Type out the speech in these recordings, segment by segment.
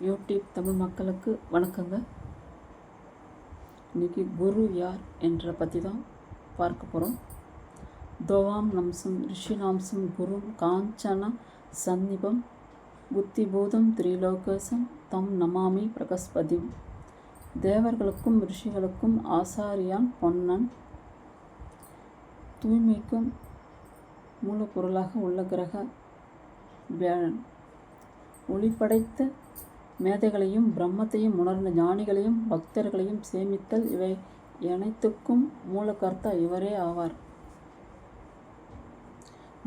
YouTube Tamil மக்களுக்கு வணக்கங்க. இன்றைக்கி குரு யார் என்ற பற்றி தான் பார்க்க போகிறோம். தோவாம் நம்சம் ரிஷிநாம்சம் குரும் காஞ்சன சந்நிபம் புத்திபூதம் திரிலோகசம் தம் நமாமி பிரகஸ்பதிம். தேவர்களுக்கும் ரிஷிகளுக்கும் ஆசாரியான் பொன்னன், தூய்மைக்கும் மூலப்பொருளாக உள்ள கிரக வியாழன், ஒளிப்படைத்த மேதைகளையும் பிரம்மத்தையும் உணர்ந்த ஞானிகளையும் பக்தர்களையும் சேமித்தல், இவை அனைத்துக்கும் மூலகர்த்தா இவரே ஆவார்.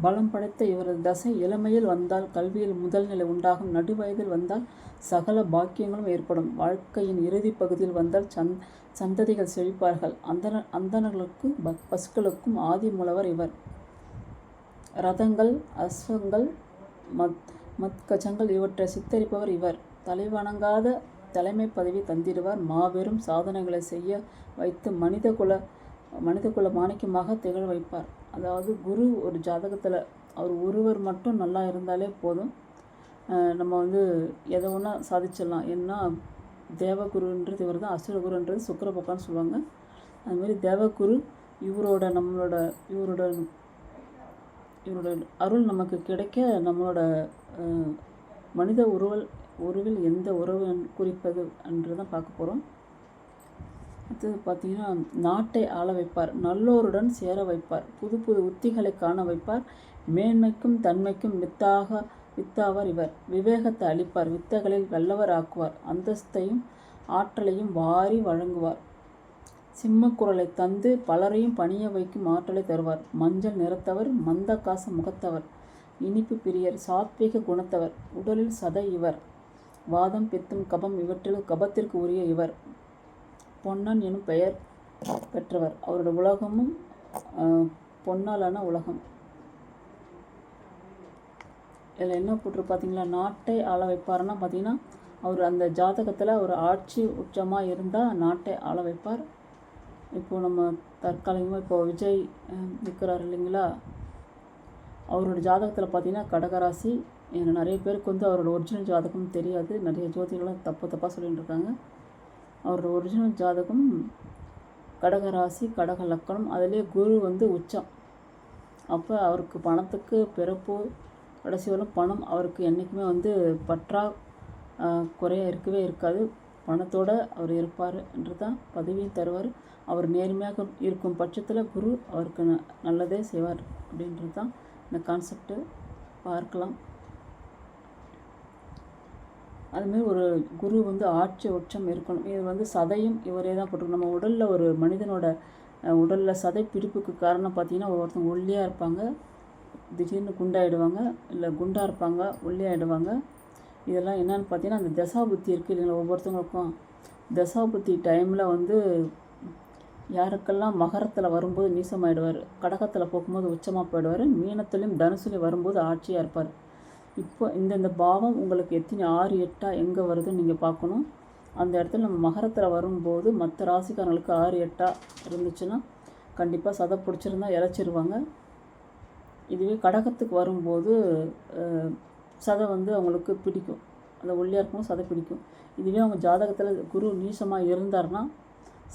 பலம் படைத்த இவரது தசை இளமையில் வந்தால் கல்வியில் முதல் நிலை உண்டாகும், நடுவயதில் வந்தால் சகல பாக்கியங்களும் ஏற்படும், வாழ்க்கையின் இறுதி பகுதியில் வந்தால் சந்ததிகள் செழிப்பார்கள். அந்தணர்களுக்கும் பசுக்களுக்கும் ஆதி மூலவர் இவர். ரதங்கள், அஸ்வங்கள், மத்கஜங்கள் இவற்றை சித்தரிப்பவர் இவர். தலைவணங்காத தலைமை பதவி தந்திடுவார். மாபெரும் சாதனைகளை செய்ய வைத்து மனிதகுல மாணிக்கமாக திகழ வைப்பார். அதாவது குரு ஒரு ஜாதகத்தில் அவர் ஒருவர் மட்டும் நல்லா இருந்தாலே போதும், நம்ம எதை ஒன்றா சாதிச்சிடலாம். ஏன்னா தேவகுருன்றது இவர் தான், அசுரகுருன்றது சுக்கிர பகவான்னு சொல்லுவாங்க. அதுமாதிரி தேவகுரு இவரோட அருள் நமக்கு கிடைக்க நம்மளோட மனித உருவில் எந்த உறவு குறிப்பது என்றுதான் பார்க்க போகிறோம். அடுத்தது பார்த்திங்கன்னா, நாட்டை ஆள வைப்பார், நல்லோருடன் சேர வைப்பார், புது புது உத்திகளை காண வைப்பார், மேன்மைக்கும் தன்மைக்கும் வித்தாவார் இவர். விவேகத்தை அளிப்பார், வித்தைகளில் வல்லவர் ஆக்குவார், அந்தஸ்தையும் ஆற்றலையும் வாரி வழங்குவார், சிம்மக்குரலை தந்து பலரையும் பணிய வைக்கும் ஆற்றலை தருவார். மஞ்சள் நிறத்தவர், மந்தகாச முகத்தவர், இனிப்பு பிரியர், சாத்விக குணத்தவர், உடலில் சதை இவர். வாதம் பித்தம் கபம் இவற்றில் கபத்திற்கு உரிய இவர். பொன்னன் எனும் பெயர் பெற்றவர். அவருடைய உலகமும் பொன்னாலான உலகம். இதில் என்ன போட்டு பார்த்தீங்களா, நாட்டை ஆள வைப்பார்னா பார்த்தீங்கன்னா, அவர் அந்த ஜாதகத்தில் ஒரு ஆட்சி உச்சமாக இருந்தால் நாட்டை ஆள வைப்பார். இப்போது நம்ம தற்காலிகமாக இப்போது விஜய் நிற்கிறார் இல்லைங்களா, அவரோட ஜாதகத்தில் பார்த்தீங்கன்னா கடகராசி. நிறைய பேருக்கு அவரோட ஒரிஜினல் ஜாதகம் தெரியாது, நிறைய ஜோதிகளும் தப்பாக சொல்லிட்டு இருக்காங்க. அவரோட ஒரிஜினல் ஜாதகம் கடகராசி, கடக லக்கணம், அதிலே குரு உச்சம். அப்போ அவருக்கு பணத்துக்கு பிறப்பு கடைசி வரை பணம் அவருக்கு என்றைக்குமே பற்றா குறையாக இருக்கவே இருக்காது. பணத்தோடு அவர் இருப்பார் என்று தான் பதவியும் தருவார். அவர் நேர்மையாக இருக்கும் பட்சத்தில் குரு அவருக்கு நல்லதே செய்வார் அப்படின்றது தான் இந்த கான்செப்டு பார்க்கலாம். அதுமாரி ஒரு குரு ஆட்சி உச்சம் இருக்கணும். இது சதையும் இவரே தான் போட்டிருக்கணும். நம்ம உடலில் ஒரு மனிதனோட உடலில் சதை பிடிப்புக்கு காரணம் பார்த்திங்கன்னா, ஒவ்வொருத்தவங்க ஒல்லியாக இருப்பாங்க, திடீர்னு குண்டாயிடுவாங்க, இல்லை குண்டாக இருப்பாங்க ஒல்லியாகிடுவாங்க. இதெல்லாம் என்னென்னு பார்த்தீங்கன்னா, அந்த தசாபுத்தி இருக்குது இல்லைங்களா, ஒவ்வொருத்தவங்களுக்கும் தசாபுத்தி டைமில் யாருக்கெல்லாம் மகரத்தில் வரும்போது நீசமாகிடுவார், கடகத்தில் போகும்போது உச்சமாக போயிடுவார், மீனத்துலேயும் தனுசுலையும் வரும்போது ஆட்சியாக இருப்பார். இப்போ இந்த பாவம் உங்களுக்கு எத்தனை 6 8 எங்கே வருதுன்னு நீங்கள் பார்க்கணும். அந்த இடத்துல நம்ம மகரத்தில் வரும்போது மற்ற ராசிக்காரங்களுக்கு 6 8 இருந்துச்சுன்னா கண்டிப்பாக சதை பிடிச்சிருந்தா இழைச்சிருவாங்க. இதுவே கடகத்துக்கு வரும்போது சதை அவங்களுக்கு பிடிக்கும், அந்த ஒல்லியாக இருக்கும்போது சதை பிடிக்கும். இதுவே அவங்க ஜாதகத்தில் குரு நீசமாக இருந்தார்னா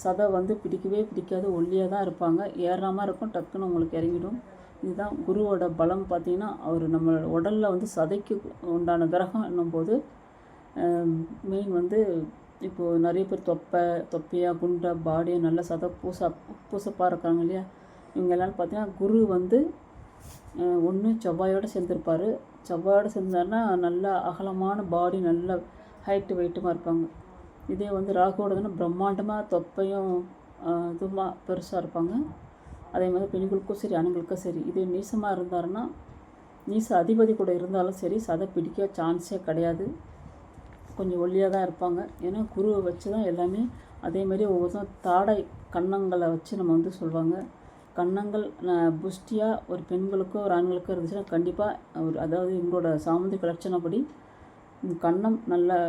சதை பிடிக்கவே பிடிக்காது, ஒல்லியாக தான் இருப்பாங்க, ஏறாமல் இருக்கும், டக்குன்னு உங்களுக்கு இறங்கிடும். இதுதான் குருவோட பலம். பார்த்திங்கன்னா, அவர் நம்ம உடலில் சதைக்கு உண்டான கிரகம் என்னும்போது மெயின் இப்போது நிறைய பேர் தொப்பையாக குண்டா பாடியாக நல்ல சதை பூசப்பாக இருக்காங்க இல்லையா, இவங்க எல்லாம் பார்த்திங்கன்னா குரு ஒன்று செவ்வாயோடு சேர்ந்துருப்பார். செவ்வாயோடு சேர்ந்தாருன்னா நல்ல அகலமான பாடி, நல்ல ஹைட்டு வெயிட்டுமாக இருப்பாங்க. இதே ராகுவோடதுன்னா பிரம்மாண்டமாக தொப்பையும் இதுமா பெருசாக இருப்பாங்க. அதே மாதிரி பெண்களுக்கும் சரி ஆண்களுக்கும் சரி. இதே நீசமாக இருந்தாருன்னா, நீச அதிபதி கூட இருந்தாலும் சரி சதை பிடிக்க சான்ஸே கிடையாது, கொஞ்சம் ஒல்லியாக தான் இருப்பாங்க. ஏன்னா குருவை வச்சு தான் எல்லாமே. அதேமாதிரி ஒவ்வொருத்தரும் தாடை கன்னங்களை வச்சு நம்ம சொல்லுவாங்க. கன்னங்கள் புஷ்டியாக ஒரு பெண்களுக்கோ ஒரு ஆண்களுக்கோ இருந்துச்சுன்னா கண்டிப்பாக அதாவது எங்களோட சாமுந்திரிக லட்சணப்படி கன்னம் நல்ல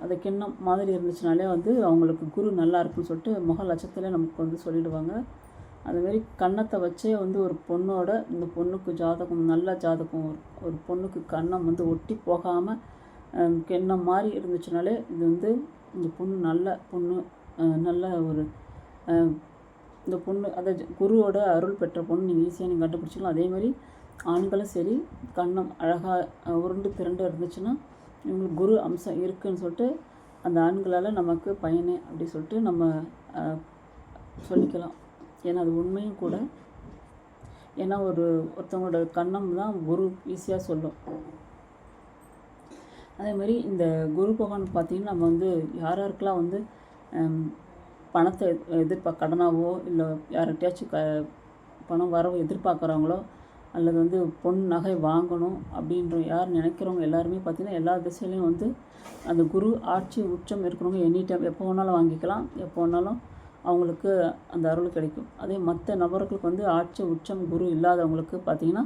அது கிண்ணம் மாதிரி இருந்துச்சுனாலே அவங்களுக்கு குரு நல்லா இருக்குன்னு சொல்லிட்டு முக லட்சத்தில் நமக்கு சொல்லிடுவாங்க. அதுமாரி கன்னத்தை வச்சே ஒரு பொண்ணோட இந்த பொண்ணுக்கு ஜாதகம் நல்ல ஜாதகம், ஒரு பொண்ணுக்கு கன்னம் ஒட்டி போகாமல் கிண்ணம் மாதிரி இருந்துச்சுனாலே இது வந்து இந்த பொண்ணு நல்ல பொண்ணு, நல்ல ஒரு இந்த பொண்ணு அதை குருவோட அருள் பெற்ற பொண்ணு நீங்கள் ஈஸியாக நீங்கள் கண்டுபிடிச்சிக்கலாம். அதேமாதிரி ஆண்களும் சரி, கன்னம் அழகாக உருண்டு திரண்டு இருந்துச்சுன்னா இவங்களுக்கு குரு அம்சம் இருக்குதுன்னு சொல்லிட்டு அந்த ஆண்களால் நமக்கு பயனே அப்படி சொல்லிட்டு நம்ம சொல்லிக்கலாம். ஏன்னா அது உண்மையும் கூட. ஏன்னா ஒருத்தவங்களோட கன்னம் தான் குரு ஈஸியாக சொல்லும். அதேமாதிரி இந்த குரு பகவான் பார்த்திங்கன்னா நம்ம வந்து யாராருக்கெல்லாம் வந்து பணத்தை கடனாவோ இல்லை யார்கிட்டயாச்சும் பணம் வரவோ எதிர்பார்க்குறாங்களோ அல்லது வந்து பொன் நகை வாங்கணும் அப்படின்ற யார் நினைக்கிறவங்க எல்லாருமே பார்த்திங்கன்னா எல்லா திசையிலையும் வந்து அந்த குரு ஆட்சி உச்சம் இருக்கிறவங்க எனி டைம் எப்போ வேணாலும் வாங்கிக்கலாம், எப்போ வேணாலும் அவங்களுக்கு அந்த அருள் கிடைக்கும். அதே மற்ற நபர்களுக்கு வந்து ஆட்சி உச்சம் குரு இல்லாதவங்களுக்கு பார்த்திங்கன்னா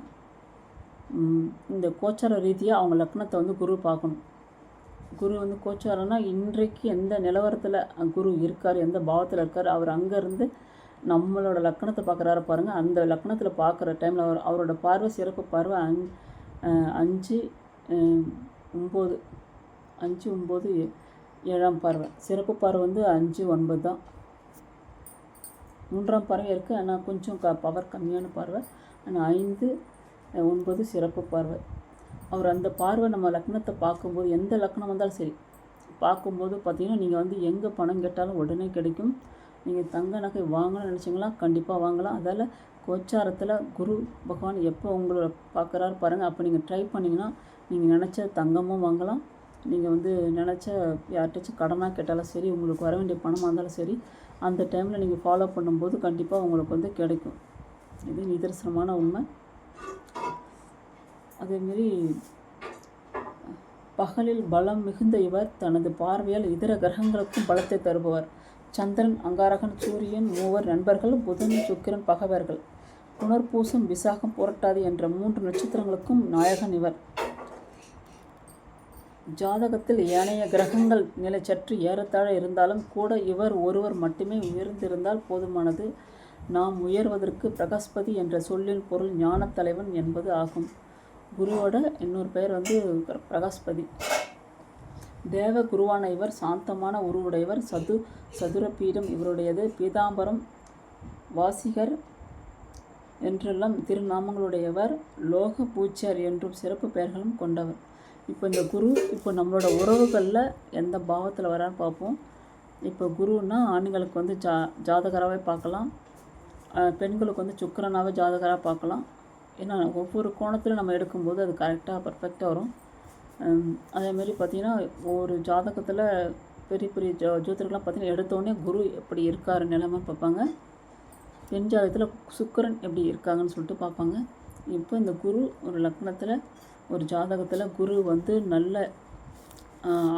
இந்த கோச்சார ரீதியாக அவங்க லக்னத்தை வந்து குரு பார்க்கணும். குரு வந்து கோச்சாரம்னா இன்றைக்கு எந்த நிலவரத்தில் குரு இருக்கார், எந்த பாவத்தில் இருக்கார், அவர் அங்கேருந்து நம்மளோட லக்னத்தை பார்க்குறாரு பாருங்கள். அந்த லக்னத்தில் பார்க்குற டைமில் அவரோட பார்வை சிறப்பு பார்வை 5, 9, 5, 9, 7ஆம் பார்வை. சிறப்பு பார்வை வந்து 5, 9 தான். 3ஆம் பார்வை இருக்குது, ஆனால் கொஞ்சம் பவர் கம்மியான பார்வை. ஆனால் 5, 9 சிறப்பு பார்வை. அவர் அந்த பார்வை நம்ம லக்னத்தை பார்க்கும்போது எந்த லக்னம் வந்தாலும் சரி பார்க்கும்போது பார்த்திங்கன்னா நீங்கள் வந்து எங்கே பணம் கேட்டாலும் உடனே கிடைக்கும். நீங்கள் தங்க நகை வாங்கணும்னு நினச்சிங்களா கண்டிப்பாக வாங்கலாம். அதால் கோச்சாரத்தில் குரு பகவான் எப்போ உங்களை பார்க்குறாரு பாருங்கள். அப்போ நீங்கள் ட்ரை பண்ணிங்கன்னா நீங்கள் நினச்ச தங்கமும் வாங்கலாம். நீங்கள் வந்து நினச்ச யார்கிட்டச்சும் கடனாக கேட்டாலும் சரி, உங்களுக்கு வர வேண்டிய பணமாக இருந்தாலும் சரி, அந்த டைமில் நீங்கள் ஃபாலோ பண்ணும்போது கண்டிப்பாக உங்களுக்கு வந்து கிடைக்கும். இது நிதர்சனமான உண்மை. அதேமாரி பகலில் பலம் மிகுந்த இவர் தனது பார்வையால் இதர கிரகங்களுக்கும் பலத்தை தருபவர். சந்திரன், அங்காரகன், சூரியன் மூவர் நண்பர்கள், புதன், சுக்கிரன் பகைவர்கள். புனர்பூசம், விசாகம், புரட்டாதி என்ற 3 நட்சத்திரங்களுக்கும் நாயகன் இவர். ஜாதகத்தில் ஏனைய கிரகங்கள் நிலை சற்று ஏறத்தாழ இருந்தாலும் கூட இவர் ஒருவர் மட்டுமே உயர்ந்திருந்தால் போதுமானது. நாம் உயர்வதற்கு பிரகஸ்பதி என்ற சொல்லின் பொருள் ஞான தலைவன் என்பது ஆகும். குருவோட இன்னொரு பெயர் வந்து பிரகஸ்பதி. தேவ குருவான இவர் சாந்தமான உருவுடையவர். சதுர பீடம் இவருடையது. பீதாம்பரம், வாசிகர் என்றெல்லாம் திருநாமங்களுடையவர். லோக பூச்சியர் என்றும் சிறப்பு பெயர்களும் கொண்டவர். இப்போ இந்த குரு இப்போ நம்மளோட உறவுகளில் எந்த பாவத்தில் வரான்னு பார்ப்போம். இப்போ குருன்னா ஆண்களுக்கு வந்து ஜாதகராகவே பார்க்கலாம், பெண்களுக்கு வந்து சுக்கிரனாகவே ஜாதகராக பார்க்கலாம். ஏன்னா ஒவ்வொரு கோணத்தில் நம்ம எடுக்கும்போது அது கரெக்டாக பர்ஃபெக்டாக வரும். அதேமாரி பார்த்திங்கன்னா ஒரு ஜாதகத்தில் பெரிய பெரிய ஜோதிடர்கள்லாம் பார்த்திங்கன்னா எடுத்தோடனே குரு எப்படி இருக்கார் நிலைமை பார்ப்பாங்க. பெண் ஜாதகத்தில் சுக்கிரன் எப்படி இருக்காங்கன்னு சொல்லிட்டு பார்ப்பாங்க. இப்போ இந்த குரு ஒரு லக்னத்தில் ஒரு ஜாதகத்தில் குரு வந்து நல்ல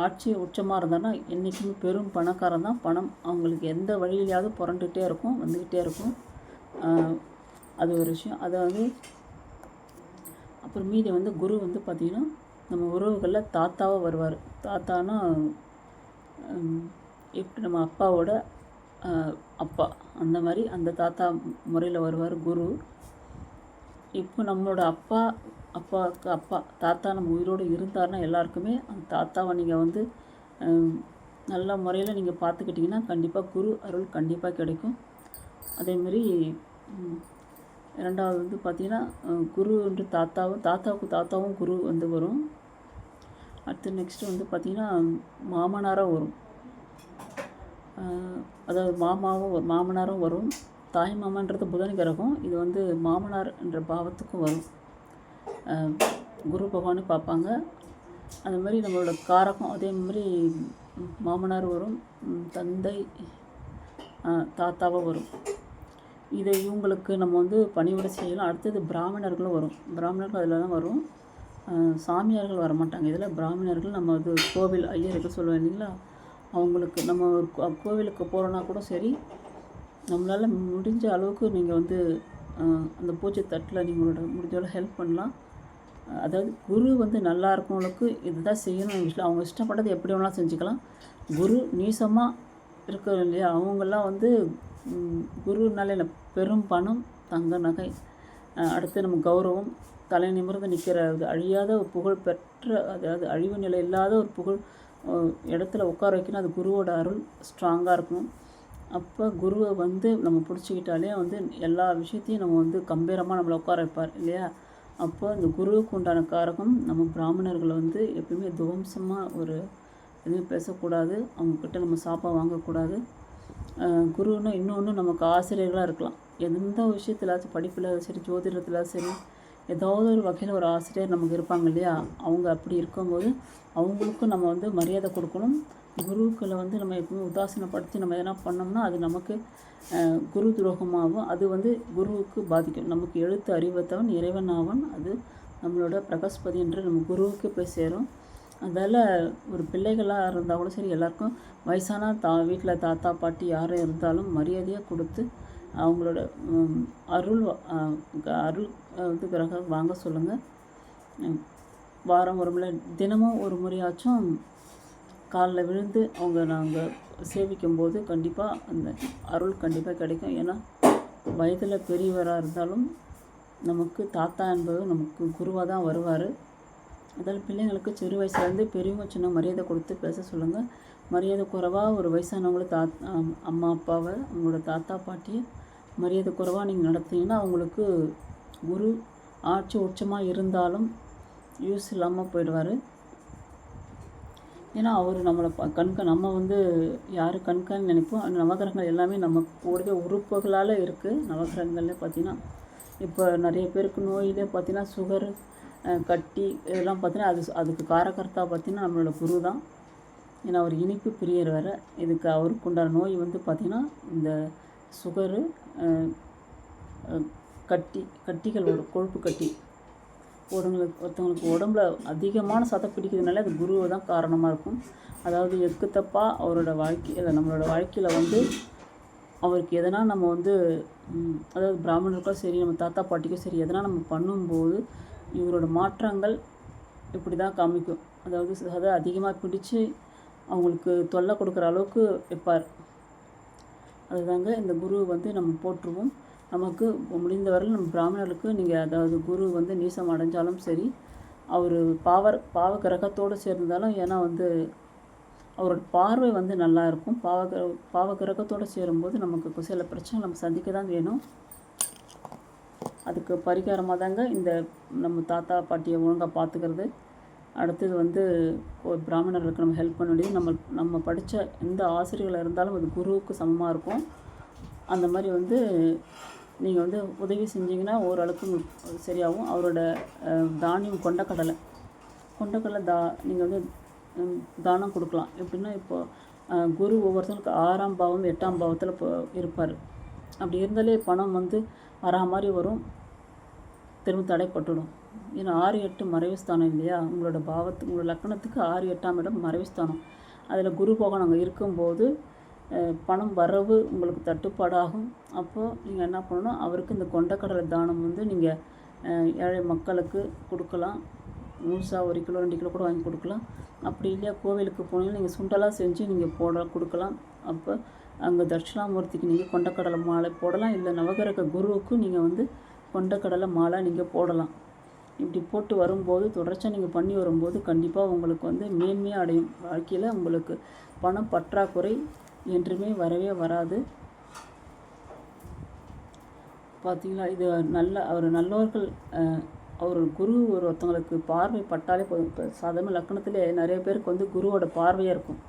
ஆட்சி உச்சமாக இருந்தாங்கன்னா என்றைக்குமே பெரும் பணக்காரன் தான். பணம் அவங்களுக்கு எந்த வழியிலையாவது புரண்டுகிட்டே இருக்கும், வந்துக்கிட்டே இருக்கும். அது ஒரு விஷயம். அதாவது அப்புறம் மீதி வந்து குரு வந்து பார்த்திங்கன்னா நம்ம உறவுகளில் தாத்தாவாக வருவார். தாத்தானா எப்படி நம்ம அப்பாவோட அப்பா அந்த மாதிரி அந்த தாத்தா முறையில் வருவார் குரு. இப்போ நம்மளோட அப்பாவுக்கு அப்பா தாத்தா நம்ம உயிரோடு இருந்தார்னா எல்லாருக்குமே அந்த தாத்தாவை நீங்கள் வந்து நல்ல முறையில் நீங்கள் பார்த்துக்கிட்டிங்கன்னா கண்டிப்பாக குரு அருள் கண்டிப்பாக கிடைக்கும். அதேமாரி இரண்டாவது வந்து பார்த்திங்கன்னா குரு என்று தாத்தாவுக்கும் குரு வந்து வரும். அடுத்து நெக்ஸ்ட்டு வந்து பார்த்திங்கன்னா மாமனாராக வரும். அதாவது மாமனாரும் வரும். தாய் மாமன்றது புதன் கிரகம். இது வந்து மாமனார் என்ற பாவத்துக்கும் வரும். குரு பகவானு பார்ப்பாங்க. அந்த மாதிரி நம்மளோட காரகம் அதே மாதிரி மாமனார் வரும், தந்தை தாத்தாவாக வரும். இதை இவங்களுக்கு நம்ம வந்து பணிவிடை செய்யலாம். அடுத்தது பிராமணர்களும் வரும். பிராமணர்கள் அதில் தான் வரும். சாமியார்கள் வரமாட்டாங்க இதில். பிராமணர்கள் நம்ம அது கோவில் ஐயர்கள் சொல்லுவோம் இல்லைங்களா, அவங்களுக்கு நம்ம கோவிலுக்கு போகிறோன்னா கூட சரி, நம்மளால் முடிஞ்ச அளவுக்கு நீங்கள் வந்து அந்த பூஜை தட்டில் நீங்களோட முடிஞ்சளவு ஹெல்ப் பண்ணலாம். அதாவது குரு வந்து நல்லா இருக்கவங்களுக்கு இதுதான் செய்யணும். அவங்க இஷ்டப்பட்டது எப்படி வேணாலும் செஞ்சுக்கலாம். குரு நீசமாக இருக்கிற இல்லையா, அவங்கெல்லாம் வந்து குருனால பெரும் பணம், தங்க நகை, அடுத்து நம்ம கௌரவம், தலை நிமிர்ந்து நிற்கிற அழியாத ஒரு புகழ் பெற்ற, அதாவது அழிவு நிலை இல்லாத ஒரு புகழ் இடத்துல உட்கார வைக்கணும். அது குருவோட அருள் ஸ்ட்ராங்காக இருக்கணும். அப்போ குருவை வந்து நம்ம பிடிச்சிக்கிட்டாலே வந்து எல்லா விஷயத்தையும் நம்ம வந்து கம்பீரமாக நம்மளை உட்கார வைப்பார் இல்லையா. அப்போ இந்த குருவுக்கு உண்டான காரகம் நம்ம பிராமணர்களை வந்து எப்பயுமே துவம்சமாக ஒரு எதுவும் பேசக்கூடாது, அவங்கக்கிட்ட நம்ம சாப்பாக வாங்கக்கூடாது. குருன்னா இன்னொன்று நமக்கு ஆசிரியர்களாக இருக்கலாம். எந்த விஷயத்துலாச்சும் படிப்பில் சரி, ஜோதிடத்தில் சரி, ஏதாவது ஒரு வகையில் ஒரு ஆசிரியர் நமக்கு இருப்பாங்க இல்லையா. அவங்க அப்படி இருக்கும்போது அவங்களுக்கும் நம்ம வந்து மரியாதை கொடுக்கணும். குருக்களை வந்து நம்ம எப்பவுமே உதாசீனப்படுத்தி நம்ம எதனா பண்ணோம்னா அது நமக்கு குரு துரோகமாகும். அது வந்து குருவுக்கு பாதிக்கும். நமக்கு எழுத்து அறிவத்தவன் இறைவன் ஆவன், அது நம்மளோட பிரகஸ்பதி என்று நம்ம குருவுக்கு போய் சேரும். அதால் ஒரு பிள்ளைகளாக இருந்தால் கூட சரி, எல்லாருக்கும் வயசான வீட்டில் தாத்தா பாட்டி யாரும் இருந்தாலும் மரியாதையாக கொடுத்து அவங்களோட அருள் வந்து கிரகம் வாங்க சொல்லுங்கள். வாரம் ஒரு முறை, தினமும் ஒரு முறையாச்சும் காலில் விழுந்து அவங்க நாங்கள் சேவிக்கும்போது கண்டிப்பாக அந்த அருள் கண்டிப்பாக கிடைக்கும். ஏன்னா வயதில் பெரியவராக இருந்தாலும் நமக்கு தாத்தா என்பது நமக்கு குருவாக தான் வருவார். அதால் பிள்ளைங்களுக்கு சிறு வயசுலேருந்து பெரியவங்க சின்ன மரியாதை கொடுத்து பேச சொல்லுங்கள். மரியாதை குறைவாக ஒரு வயசானவங்கள அம்மா அப்பாவை, அவங்களோட தாத்தா பாட்டியை மரியாதை குறைவாக நீங்கள் நடத்திங்கன்னா அவங்களுக்கு குரு ஆட்சி உச்சமாக இருந்தாலும் யூஸ் இல்லாமல் போயிடுவார். ஏன்னா அவர் நம்மளை நம்ம வந்து யார் கண்கான்னு நினைப்போம். நவகிரகங்கள் எல்லாமே நம்ம கூடவே உறுப்புகளால் இருக்குது. நவகிரகங்கள்ல பார்த்திங்கன்னா இப்போ நிறைய பேருக்கு நோயிலே பார்த்திங்கன்னா சுகர், கட்டி இதெல்லாம் பார்த்திங்கன்னா அதுக்கு காரகர்த்தா பார்த்திங்கன்னா நம்மளோட குரு தான். ஏன்னா அவர் இனிப்பு பிரியர் வேறு. இதுக்கு அவருக்கு உண்டான நோய் வந்து பார்த்திங்கன்னா இந்த சுகரு, கட்டிகள் வரும், கொழுப்பு கட்டி. ஒருத்தவங்களுக்கு உடம்புல அதிகமான சதை பிடிக்கிறதுனால அது குருவை தான் காரணமாக இருக்கும். அதாவது எக்கு தப்பாக அவரோட வாழ்க்கையில், நம்மளோட வாழ்க்கையில் வந்து அவருக்கு எதனா நம்ம வந்து அதாவது பிராமணருக்கும் சரி, நம்ம தாத்தா பாட்டிக்கும் சரி, எதனா நம்ம பண்ணும்போது இவரோட மாற்றங்கள் இப்படி தான் காமிக்கும். அதாவது சதை அதிகமாக பிடிச்சி அவங்களுக்கு தொல்லை கொடுக்குற அளவுக்கு வைப்பார். அதுதாங்க இந்த குரு வந்து நம்ம போற்றுவோம். நமக்கு முடிந்த வரையில் நம்ம பிராமணர்களுக்கு நீங்கள் அதாவது குரு வந்து நீசம் அடைஞ்சாலும் சரி, அவர் பாவ கிரகத்தோடு சேர்ந்தாலும், ஏன்னா வந்து அவரோட பார்வை வந்து நல்லா இருக்கும். பாவ கிரகத்தோடு சேரும்போது நமக்கு சில பிரச்சனை நம்ம சந்திக்க தான் வேணும். அதுக்கு பரிகாரமாக தாங்க இந்த நம்ம தாத்தா பாட்டியை ஒழுங்காக பார்த்துக்கிறது. அடுத்தது வந்து ஒரு பிராமணர்களுக்கு நம்ம ஹெல்ப் பண்ண வேண்டியது. நம்ம படித்த எந்த ஆசிரியர்களாக இருந்தாலும் அது குருவுக்கு சமமாக இருக்கும். அந்த மாதிரி வந்து நீங்கள் வந்து உதவி செஞ்சிங்கன்னா ஓரளவுக்கு சரியாகும். அவரோட தானியம் கொண்டக்கடலை நீங்கள் வந்து தானம் கொடுக்கலாம். எப்படின்னா இப்போது குரு ஒவ்வொருத்தருக்கு 6ஆம் பாவம் 8ஆம் பாவத்தில் இப்போ இருப்பார். அப்படி இருந்தாலே பணம் வந்து வரா மாதிரி வரும், திரும்ப தடைப்பட்டுடும். ஏன்னா 6, 8 மறைவு ஸ்தானம் இல்லையா. உங்களோட லக்கணத்துக்கு 6, 8ஆம் இடம் மறைவு ஸ்தானம். அதில் குரு போக நாங்கள் இருக்கும்போது பணம் வரவு உங்களுக்கு தட்டுப்பாடாகும். அப்போது நீங்கள் என்ன பண்ணணும், அவருக்கு இந்த கொண்டக்கடலை தானம் வந்து நீங்கள் ஏழை மக்களுக்கு கொடுக்கலாம். முழுசாக 1 கிலோ 2 கிலோ கூட வாங்கி கொடுக்கலாம். அப்படி இல்லையா, கோவிலுக்கு போனீங்கன்னா நீங்கள் சுண்டலாக செஞ்சு நீங்கள் கொடுக்கலாம். அப்போ அங்கே தட்சிணாமூர்த்திக்கு நீங்கள் கொண்டக்கடலை மாலை போடலாம். இல்லை நவகிரக குருவுக்கு நீங்கள் வந்து கொண்டக்கடலை மாலை நீங்கள் போடலாம். இப்படி போட்டு வரும்போது தொடர்ச்சியாக நீங்கள் பண்ணி வரும்போது கண்டிப்பாக உங்களுக்கு வந்து மேன்மையாக அடையும். வாழ்க்கையில் உங்களுக்கு பணம் பற்றாக்குறை என்றுமே வரவே வராது. பார்த்திங்களா, இது அவர் நல்லவர்கள். அவர் குரு ஒருத்தவங்களுக்கு பார்வை பட்டாலே போதும். இப்போ சாதாரண லக்கணத்திலே நிறைய பேருக்கு வந்து குருவோட பார்வையாக இருக்கும்.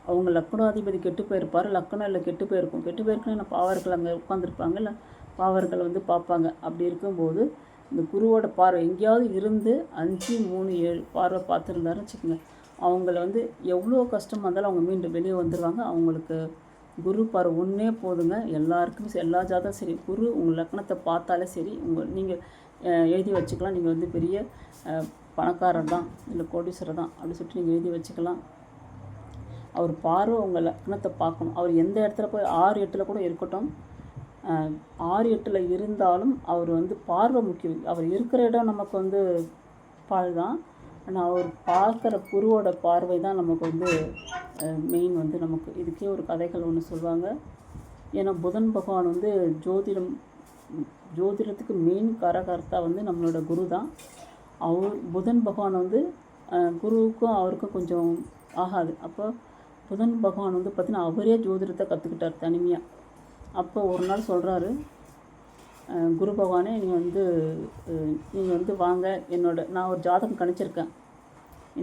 அவங்க லக்கணாதிபதி கெட்டு போயிருப்பார், லக்கணம் இல்லை கெட்டு போயிருக்கும். கெட்டு போயிருக்குன்னா பாவர்கள் அங்கே உட்காந்துருப்பாங்க, இல்லை பாவர்கள் வந்து பார்ப்பாங்க. அப்படி இருக்கும்போது இந்த குருவோட பார்வை எங்கேயாவது இருந்து 5, 3, 7 பார்வை பார்த்துருந்தாருன்னு வச்சுக்கோங்க, அவங்கள வந்து எவ்வளோ கஷ்டமாக இருந்தாலும் அவங்க மீண்டும் வெளியே வந்துடுவாங்க. அவங்களுக்கு குரு பார்வை ஒன்றே போதுங்க. எல்லாருக்குமே எல்லா ஜாதகம் சரி, குரு உங்கள் லக்கணத்தை பார்த்தாலே சரி, நீங்கள் எழுதி வச்சுக்கலாம். நீங்கள் வந்து பெரிய பணக்காரர் தான், இல்லை கோடீஸ்வரர் தான் அப்படி சொல்லிட்டு நீங்கள் எழுதி வச்சுக்கலாம். அவர் பார்வை உங்கள் லக்னத்தை பார்க்கணும். அவர் எந்த இடத்துல போய் 6, 8 கூட இருக்கட்டும், 6, 8 இருந்தாலும் அவர் வந்து பார்வை முக்கியம். அவர் இருக்கிற இடம் நமக்கு வந்து பால் தான், ஆனால் அவர் பார்க்குற குருவோட பார்வை தான் நமக்கு வந்து மெயின் வந்து நமக்கு. இதுக்கே ஒரு கதைகள் ஒன்று சொல்லுவாங்க. ஏன்னா புதன் பகவான் வந்து ஜோதிடம் ஜோதிடத்துக்கு மெயின் காரகர்த்தா வந்து நம்மளோட குரு தான். புதன் பகவான் வந்து குருவுக்கும் அவருக்கும் கொஞ்சம் ஆகாது. அப்போ புதன் பகவான் வந்து பார்த்திங்கன்னா அவரே ஜோதிடத்தை கற்றுக்கிட்டார் தனிமையாக. அப்போ ஒரு நாள் சொல்கிறாரு, குரு பகவானே நீங்கள் வந்து வாங்க, நான் ஒரு ஜாதகம் கணிச்சிருக்கேன்,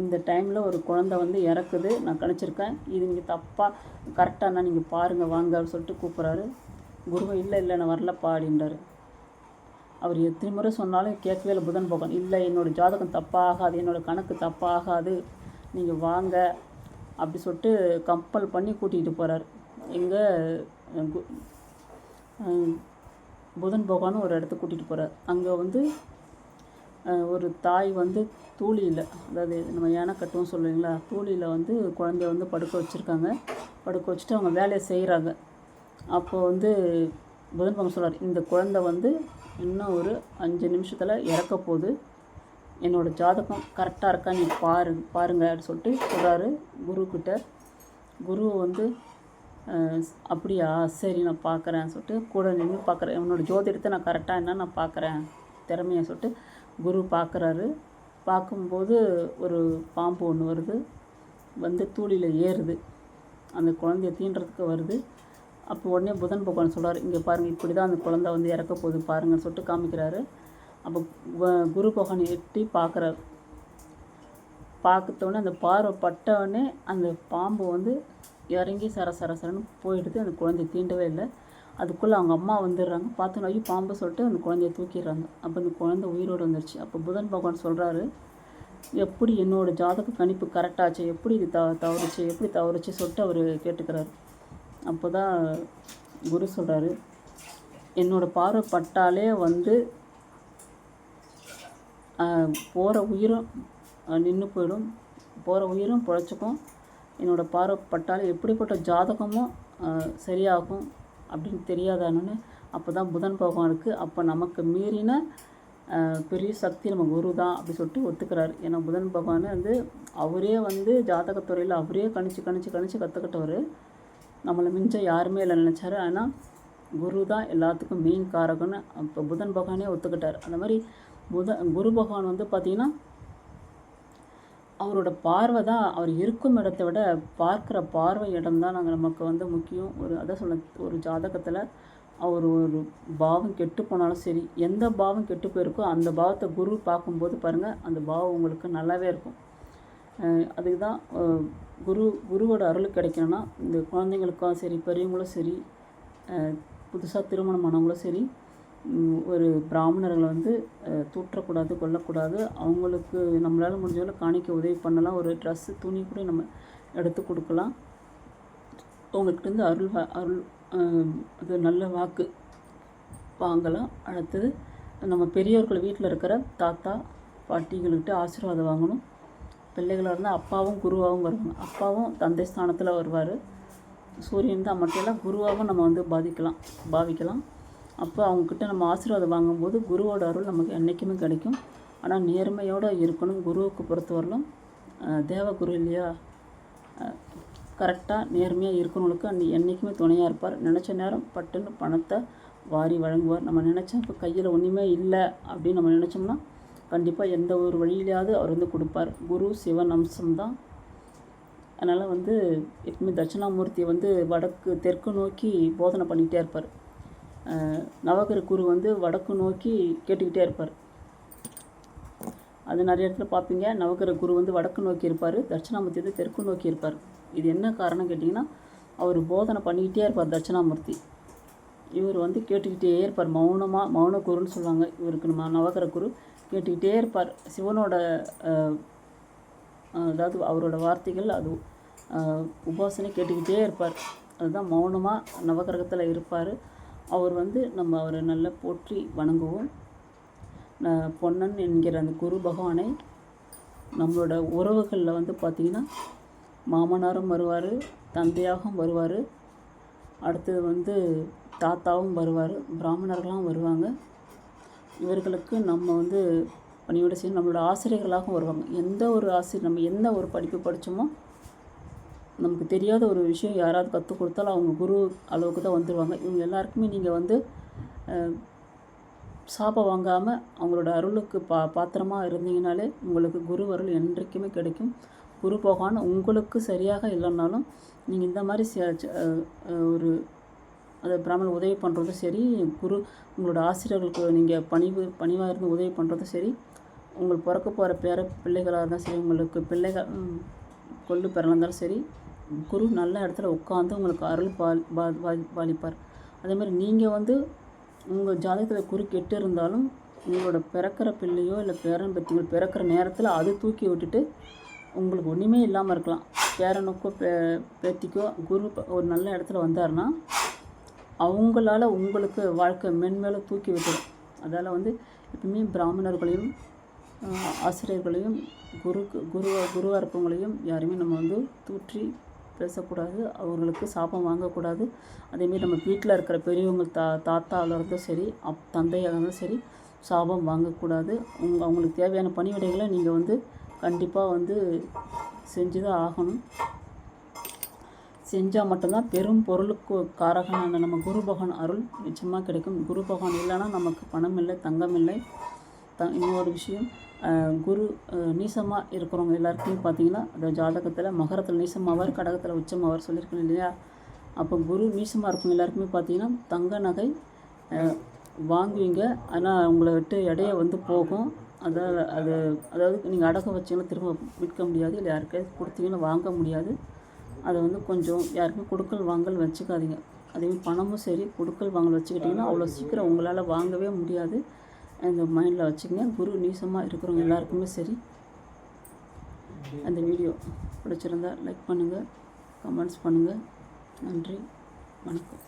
இந்த டைமில் ஒரு குழந்தை வந்து இறக்குது, நான் கணிச்சிருக்கேன், இது நீங்கள் தப்பாக கரெக்டானா நீங்கள் பாருங்கள் வாங்க அப்படின்னு சொல்லிட்டு கூப்பிட்றாரு. குருவை இல்லை நான் வரலப்பா அப்படின்றார். அவர் எத்தனை முறை சொன்னாலும் கேட்கவே இல்லை புதன் பகவான். இல்லை, என்னோடய ஜாதகம் தப்பாகாது, என்னோடய கணக்கு தப்பாகாது, நீங்கள் வாங்க அப்படி சொல்லிட்டு கம்பல் பண்ணி கூட்டிகிட்டு போகிறார். எங்கே புதன் பகவான் ஒரு இடத்துக்கு கூட்டிகிட்டு போகிறார். அங்கே வந்து ஒரு தாய் வந்து தூளியில், அதாவது நம்ம யானை கட்டுவோம் சொல்லுவீங்களா, தூளியில் வந்து குழந்தைய வந்து படுக்க வச்சுருக்காங்க. படுக்க வச்சுட்டு அவங்க வேலையை செய்கிறாங்க. அப்போ வந்து புதன் பகவான் சொல்கிறார், இந்த குழந்தை வந்து இன்னும் ஒரு 5 நிமிஷத்தில் இறக்க போகுது, என்னோடய ஜாதகம் கரெக்டாக இருக்கா நீ பாருங்க அப்படின்னு சொல்லிட்டு சொல்கிறாரு குருக்கிட்ட. குரு வந்து அப்படியா, சரி நான் பார்க்குறேன் சொல்லிட்டு கூட நின்று பார்க்குறேன், என்னோடய ஜோதிடத்தை நான் கரெக்டாக என்ன நான் பார்க்குறேன் திறமையை சொல்லிட்டு குரு பார்க்குறாரு. பார்க்கும்போது ஒரு பாம்பு ஒன்று வருது, வந்து தூளியில் ஏறுது, அந்த குழந்தைய தீண்டுறதுக்கு வருது. அப்போ உடனே புதன் பகவான் சொல்கிறார், இங்கே பாருங்கள், இப்படி தான் அந்த குழந்தை வந்து இறக்க போகுது பாருங்கன்னு சொல்லிட்டு காமிக்கிறாரு. அப்போ குரு பகவான் எட்டி பார்க்குறாரு. பார்க்கத்தோடனே அந்த பார்வை பட்டவுடனே அந்த பாம்பு வந்து இறங்கி சரசரன்னு போயிடுது. அந்த குழந்தைய தீண்டவே இல்லை. அதுக்குள்ளே அவங்க அம்மா வந்துடுறாங்க. பார்த்தோன்னா ஐயோ பாம்பு சொல்லிட்டு அந்த குழந்தைய தூக்கிடுறாங்க. அப்போ அந்த குழந்தை உயிரோடு வந்துடுச்சு. அப்போ புதன் பகவான் சொல்கிறாரு, எப்படி என்னோடய ஜாதக கணிப்பு கரெக்டாச்சு, எப்படி இது எப்படி தவறுச்சு சொல்லிட்டு அவர் கேட்டுக்கிறாரு. அப்போ தான் குரு சொல்கிறாரு, என்னோடய பார்வை பட்டாலே வந்து போகிற உயிரும் நின்று போயிடும், போகிற உயிரும் பிழைச்சிக்கும், என்னோடய பார்வை பட்டாலே எப்படிப்பட்ட ஜாதகமும் சரியாகும் அப்படின்னு தெரியாதானு. அப்போ தான் புதன் பகவானுக்கு அப்போ நமக்கு மீறின பெரிய சக்தி நம்ம குரு தான் அப்படி சொல்லிட்டு ஒத்துக்கிறாரு. ஏன்னா புதன் பகவான் வந்து அவரே வந்து ஜாதகத்துறையில் அவரே கணிச்சு கற்றுக்கிட்டவர், நம்மளை மிஞ்ச யாருமே இல்லை நினச்சாரு. ஆனால் குரு தான் எல்லாத்துக்கும் மெயின் காரகம்னு அப்போ புதன் பகவானே ஒத்துக்கிட்டார். அந்த மாதிரி குரு பகவான் வந்து பார்த்திங்கன்னா அவரோட பார்வை தான், அவர் இருக்கும் இடத்த விட பார்க்குற பார்வை இடம்தான் நமக்கு வந்து முக்கியம். ஒரு ஜாதகத்தில் அவர் ஒரு பாவம் கெட்டு போனாலும் சரி, எந்த பாவம் கெட்டு போயிருக்கோ அந்த பாவத்தை குரு பார்க்கும்போது பாருங்கள், அந்த பாவம் உங்களுக்கு நல்லாவே இருக்கும். அதுக்கு தான் குருவோட அருள் கிடைக்கணும்னா இந்த குழந்தைங்களுக்கும் சரி, பெரியவங்களும் சரி, புதுசாக திருமணம் ஆனவங்களும் சரி, ஒரு பிராமணர்களை வந்து தூற்றக்கூடாது, கொல்லக்கூடாது. அவங்களுக்கு நம்மளால் முடிஞ்சவரை காணிக்க உதவி பண்ணலாம். ஒரு ட்ரெஸ்ஸு, துணி கூட நம்ம எடுத்து கொடுக்கலாம். அவங்கக்கிட்டேருந்து அருள் அது நல்ல வாக்கு வாங்கலாம். அடுத்தது நம்ம பெரியவர்கள் வீட்டில் இருக்கிற தாத்தா பாட்டிகள்கிட்ட ஆசீர்வாதம் வாங்கணும். பிள்ளைகளாக இருந்தால் அப்பாவும் குருவாகவும் வருவாங்க. அப்பாவும் தந்தை ஸ்தானத்தில் வருவார். சூரியன் தான் மட்டும் இல்லை, குருவாகவும் நம்ம வந்து பாவிக்கலாம். அப்போ அவங்கக்கிட்ட நம்ம ஆசீர்வாதம் வாங்கும்போது குருவோட அருள் நமக்கு என்றைக்குமே கிடைக்கும். ஆனால் நேர்மையோடு இருக்கணும். குருவுக்கு பொறுத்தவரையிலும் தேவகுரு இல்லையா, கரெக்டாக நேர்மையாக இருக்கணுங்களுக்கு என்றைக்குமே துணையாக இருப்பார். நினச்ச நேரம் பட்டுன்னு பணத்தை வாரி வழங்குவார். நம்ம நினச்சா இப்போ கையில் ஒன்றுமே இல்லை அப்படின்னு நம்ம நினச்சோம்னா கண்டிப்பாக எந்த ஒரு வழியிலையாவது அவர் வந்து கொடுப்பார். குரு சிவன் அம்சம்தான். அதனால் வந்து எப்பவுமே தட்சிணாமூர்த்தியை வந்து தெற்கு நோக்கி போதனை பண்ணிக்கிட்டே இருப்பார். நவகிர குரு வந்து வடக்கு நோக்கி கேட்டுக்கிட்டே இருப்பார். அது நிறைய இடத்துல பார்ப்பீங்க. நவகிர குரு வந்து வடக்கு நோக்கி இருப்பார், தட்சிணாமூர்த்தி வந்து தெற்கு நோக்கி இருப்பார். இது என்ன காரணம் கேட்டிங்கன்னா, அவர் போதனை பண்ணிக்கிட்டே இருப்பார் தட்சிணாமூர்த்தி. இவர் வந்து கேட்டுக்கிட்டே இருப்பார். மௌன குருன்னு சொல்லுவாங்க இவருக்கு. நம்ம நவகிர குரு கேட்டுக்கிட்டே இருப்பார். சிவனோட அதாவது அவரோட வார்த்தைகள், அது உபாசனை கேட்டுக்கிட்டே இருப்பார். அதுதான் மௌனமாக நவகிரகத்தில் இருப்பார். அவர் வந்து நம்ம அவரை நல்லா போற்றி வணங்குவோம். பொன்னன் என்கிற அந்த குரு பகவானை நம்மளோட உறவுகளில் வந்து பார்த்திங்கன்னா மாமனாரும் வருவார், தந்தையாகவும் வருவார், அடுத்தது வந்து தாத்தாவும் வருவார், பிராமணர்களாகவும் வருவாங்க. இவர்களுக்கு நம்ம வந்து பணியோடு செய்யணும். நம்மளோட ஆசிரியர்களாகவும் வருவாங்க. எந்த ஒரு ஆசிரியர், நம்ம எந்த ஒரு படிப்பு படித்தோமோ நமக்கு தெரியாத ஒரு விஷயம் யாராவது கற்றுக் கொடுத்தாலும் அவங்க குரு அளவுக்கு தான் வந்துடுவாங்க. இவங்க எல்லாருக்குமே நீங்கள் வந்து சாபம் வாங்காமல் அவங்களோட அருளுக்கு பாத்திரமாக இருந்தீங்கனாலே உங்களுக்கு குரு அருள் என்றைக்குமே கிடைக்கும். குரு பகவான் உங்களுக்கு சரியாக இல்லைன்னாலும் நீங்கள் இந்த மாதிரி ஒரு அதை பிராமணன் உதவி பண்ணுறதும் சரி, குரு உங்களோட ஆசிரியர்களுக்கு நீங்கள் பணிவாக இருந்து உதவி பண்ணுறதும் சரி, உங்களுக்கு பிறக்க போகிற பிள்ளைகளாக இருந்தாலும் சரி, உங்களுக்கு பிள்ளைகள் கொள்ளு பிறந்தாலும் சரி, குரு நல்ல இடத்துல உட்காந்து உங்களுக்கு அருள் பாலிப்பார். அதேமாதிரி நீங்கள் உங்கள் ஜாதகத்தில் குரு கெட்டு இருந்தாலும் உங்களோட பிறக்கிற பிள்ளையோ இல்லை பேரன் பற்றிகள் பிறக்கிற நேரத்தில் அது தூக்கி விட்டுட்டு உங்களுக்கு ஒன்றுமே இல்லாமல் இருக்கலாம். பேரனுக்கோ பேத்திக்கோ குரு ஒரு நல்ல இடத்துல வந்தார்னா அவங்களால உங்களுக்கு வாழ்க்கை மென்மேலும் தூக்கி விட்டுடும். அதால் எப்பவுமே பிராமணர்களையும் ஆசிரியர்களையும் குருவாக இருப்பவங்களையும் யாருமே நம்ம தூற்றி பேசக்கூடாது, அவங்களுக்கு சாபம் வாங்கக்கூடாது. அதேமாரி நம்ம வீட்டில் இருக்கிற பெரியவங்க தாத்தாவில் இருந்தும் சரி, தந்தையாக இருந்தாலும் சரி, சாபம் வாங்கக்கூடாது. அவங்களுக்கு தேவையான பணிவிடைகளை நீங்கள் கண்டிப்பாக செஞ்சு தான் ஆகணும். செஞ்சால் மட்டும்தான் பெரும் பொருளுக்கு காரகனான நம்ம குரு பகவான் அருள் நிச்சயமாக கிடைக்கும். குரு பகவான் இல்லைன்னா நமக்கு பணம் இல்லை, தங்கம் இல்லை. இன்னொரு விஷயம், குரு நீசமாக இருக்கிறவங்க எல்லாருக்குமே பார்த்திங்கன்னா அந்த ஜாதகத்தில் மகரத்தில் நீசமாவார், கடகத்தில் உச்சமாவார் சொல்லியிருக்கேன் இல்லையா. அப்போ குரு நீசமாக இருக்கவங்க எல்லாருக்குமே பார்த்திங்கன்னா தங்க நகை வாங்குவீங்க, ஆனால் உங்களை விட்டு இடைய போகும். அதாவது நீங்கள் அடக்க வச்சிங்கன்னா திரும்ப விற்க முடியாது, இல்லை யாருக்காவது கொடுத்தீங்கன்னா வாங்க முடியாது. அதை கொஞ்சம் யாருக்கும் கொடுக்கல் வாங்கல் வச்சுக்காதீங்க. அதேமாதிரி பணமும் சரி, கொடுக்கல் வாங்கல் வச்சுக்கிட்டிங்கன்னா அவ்வளோ சீக்கிரம் உங்களால் வாங்கவே முடியாது. இந்த மைண்டில் வச்சுக்கங்க. குரு நீசமாக இருக்கிறவங்க எல்லாருக்குமே சரி. அந்த வீடியோ பிடிச்சிருந்தா லைக் பண்ணுங்கள், கமெண்ட்ஸ் பண்ணுங்கள். நன்றி, வணக்கம்.